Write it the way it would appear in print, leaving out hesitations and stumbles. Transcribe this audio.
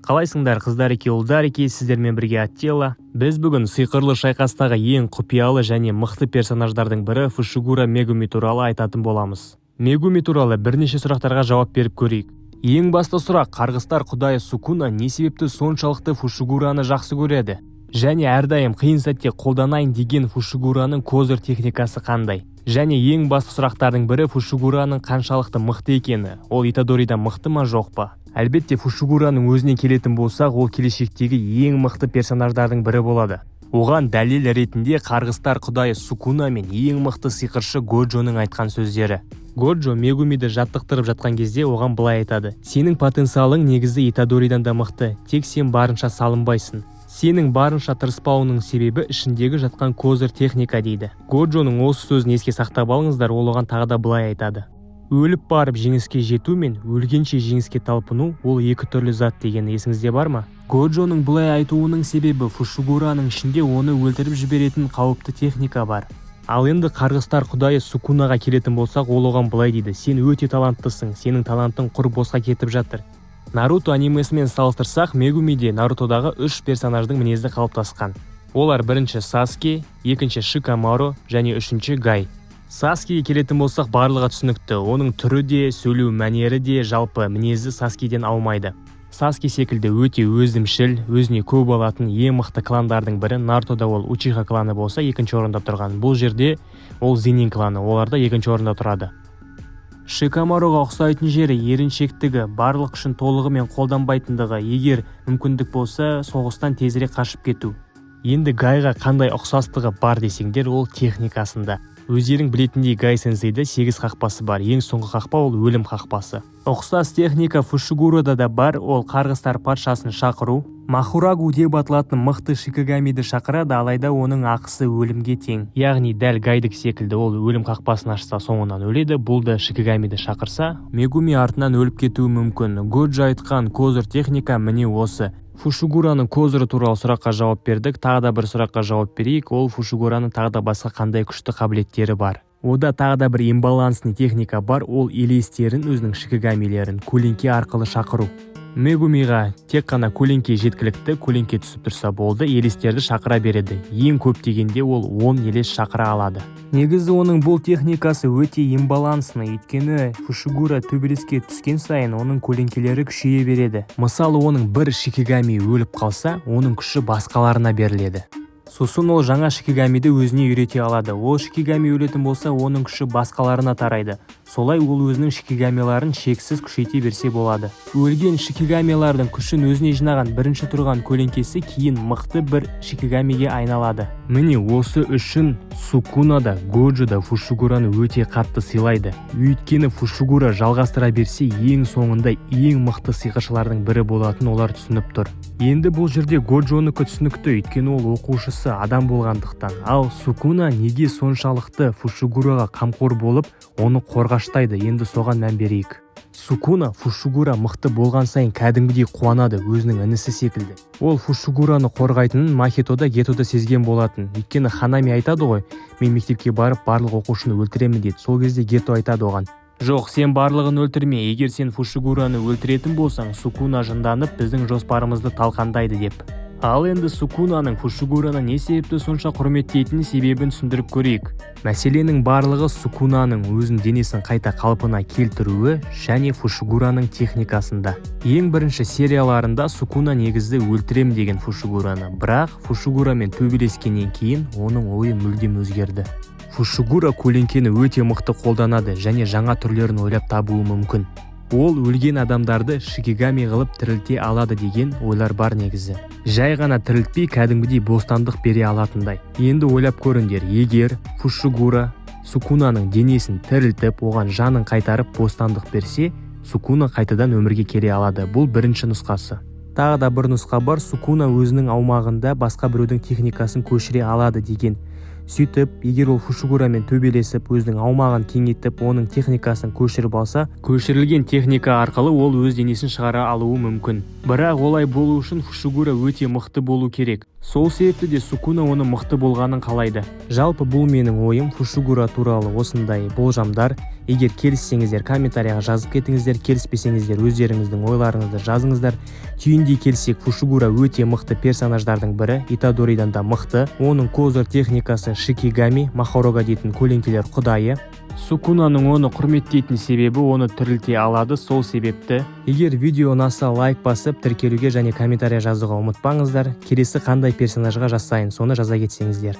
Қалайсыңдар қыздареке, ұлдареке, сіздермен бірге Аттила. Біз бүгін сиқырлы шайқастағы ең құпиялы және мықты персонаждардың бірі Фушигура Мегуми туралы айтатын боламыз. Мегуми туралы бірнеше сұрақтарға жауап беріп көрейік. Ең басты сұрақ: қарғыстар құдайы Сукуна не себепті соншалықты Фушигураны жақсы көреді? Және әрдайым қиын сәтте қолданайын деген Фушигураның козыр техникасы қандай? Және ең басты сұрақтардың бірі Фушигураның қаншалықты мықты екені. Ол Итадоридан мықты ма, жоқ па? Әлбетте Фушигураның өзіне келетін болсақ, ол келешектегі ең мықты персонаждардың бірі болады. Оған дәлел ретінде қарғыстар құдайы Сукуна мен ең мықты сиқыршы Годжоның айтқан сөздері. Годжо Мегумиді жаттықтырып жатқан кезде оған былай айтады: сенің потенциалың негізі Итадоридан да мықты, тек сен барынша салынбайсың. Сенің барынша тырыспауының себебі ішіндегі жатқан козыр техника дейді. Годжоның осы сөзін еске сақтап алыңыздар, ол оған тағы да былай айтады: өліп барып жеңіске жету мен өлгенше жеңіске талпыну — ол екі түрлі зат дегені есіңізде бар ма? Годжоның бұлай айтуының себебі Фушигураның ішінде оны өлтіріп жіберетін қауіпті техника бар. Ал енді қарғыстар құдайы Сукунаға келетін болсақ, ол оған былай дейді: сен өте таланттысың, сенің талантың құр босқа кетіп жатыр. Наруто анимесімен салыстырсақ, Мегумиде Нарутодағы 3 персонаждың мінезі қалыптасқан. Олар бірінші Саске, екінші Шикамару және үшінші Гай. Саскеге келетін болсақ, барлығы түсінікті. Оның түрі де, сөйлеу мәнері де, жалпы мінезі Саскеден аумайды. Саске секілді өте өзімшіл, өзіне көп алатын ең мықты кландардың бірі. Нарутода ол Учиха кланы болса, екінші орында тұрған. Бұл жерде ол Зенин кланы, оларда екінші орында тұрады. Шикамаруға ұқсайтын жері еріншектігі, барлық күшін толығымен қолданбайтындығы, егер мүмкіндік болса, соғыстан тезірек қашып кету. Енді Гайға қандай ұқсастығы бар десеңдер, ол техникасында. Өздерің білетіндей Гай сенсейді 8 қақпасы бар. Ең соңғы қақпа ол өлім қақпасы. Ұқсас техника Фушигурада да бар, ол қарғыстар патшасын шақыру. Махурагу деп аталатын мықты Шикигамиді шақырады, алайда оның ақысы өлімге тең. Яғни дәл Гайдік секілді ол өлім қақпасын ашса соңынан өледі, бұл да Шикигамиді шақырса Мегуми артынан өліп кетуі мүмкін. Годжо айтқан козыр техника міне осы. Фушигураның козыры туралы сұраққа жауап бердік. Тағы да бір сұраққа жауап берейік. Ол Фушигураның тағы да басқа қандай күшті қабілеттері бар? Ода тағы да бір имбалансный техника бар. Ол елестерін, өзінің Шикигамилерін көлеңке арқылы шақыру. Мегумиға тек қана көлеңке жеткілікті, көлеңке түсіп тұрса болды, елестерді шақыра береді. Ең көп дегенде ол 10 елес шақыра алады. Негізі оның бұл техникасы өте имбалансны, өйткені Фушигура төбелеске түскен сайын оның көлеңкелері күшейе береді. Мысалы, оның бір Шикигами өліп қалса, оның күші басқаларына беріледі. Сосын ол жаңа Шикигамиді өзіне үйрете алады. Ол Шикигами өлетін болса, оның күші басқаларына тарайды. Солай ол өзінің Шикигамиларын шексіз күшейте берсе болады. Өлген Шикигамилардың күшін өзіне жинаған бірінші тұрған көлеңкесі кейін мықты бір Шикигамиге айналады. Міне осы үшін Сукуна да, Годжо да Фушигураны өте қатты сыйлайды. Өйткені Фушигура жалғастыра берсе, ең соңында ең мықты сиқыршылардың бірі болатын олар түсініп тұр. Енді бұл жерде Годжоныкі түсінікті, өйткені ол оқушысы адам болғандықтан. Ал Сукуна неге соншалықты Фушигураға қамқор болып, оны қорғаштайды? Енді соған мән берейік. Сукуна Фушигура мықты болған сайын кәдімгідей қуанады, өзінің інісі секілді. Ол Фушигураны қорғайтынын Махитода Гетода сезген болатын. Өйткені Ханами айтады ғой: мен мектепке барып барлық оқушыны өлтіремін дейді. Сол кезде Гето айтады оған: жоқ, сен барлығын өлтірме, егер сен Фушигураны өлтіретін болсаң, Сукуна жынданып біздің жоспарымызды талқандайды деп. Ал енді Сукунаның Фушигураны не себепті сонша құрметтейтін себебін түсіндіріп көрейік. Мәселенің барлығы Сукунаның өзінің денесін қайта қалпына келтіруі және Фушигураның техникасында. Ең бірінші серияларында Сукуна негізді өлтірем деген Фушигураны, бірақ Фушигурамен төбелескеннен кейін оның ойы мүлдем өзгерді. Фушигура көлеңкені өте мықты қолданады және жаңа түрлерін ойлап табуы мүмкін. Ол өлген адамдарды Шикигами қылып тірілте алады деген ойлар бар негізі. Жай ғана тірілтпей кәдімгідей бостандық бере алатындай. Енді ойлап көріңдер, егер Фушигура Сукунаның денесін тірілтіп, оған жанын қайтарып бостандық берсе, Сукуна қайтадан өмірге келе алады. Бұл бірінші нұсқасы. Тағы да бір нұсқа бар: Сукуна өзінің аумағында басқа біреудің техникасын көшіре алады деген. Сөйтіп, егер ол Фушигурамен төбелесіп, өзінің аумағын кеңейтіп, оның техникасын көшіріп алса, көшірілген техника арқылы ол өз денесін шығара алуы мүмкін. Бірақ олай болу үшін Фушигура өте мықты болу керек. Сол себепті де Сукуна оны мықты болғанын қалайды. Жалпы бұл менің ойым. Фушигура туралы осындай болжамдар. Егер келіссеңіздер, комментарияға жазып кетіңіздер, келіспесеңіздер, өздеріңіздің ойларыңызды жазыңыздар. Түйіндей келсек, Фушигура өте мықты персонаждардың бірі, Итадоридан да мықты. Оның козыр техникасы Шикигами, Махорога дейтін көлеңкелер құдайы. Сукунаның оны құрметтейтін себебі оны тірілте алады. Сол себепті егер видео ұнаса, лайк басып, тіркелуге және комментария жазуға ұмытпаңыздар. Келесі қандай персонажға жасайын, соны жаза кетсеңіздер.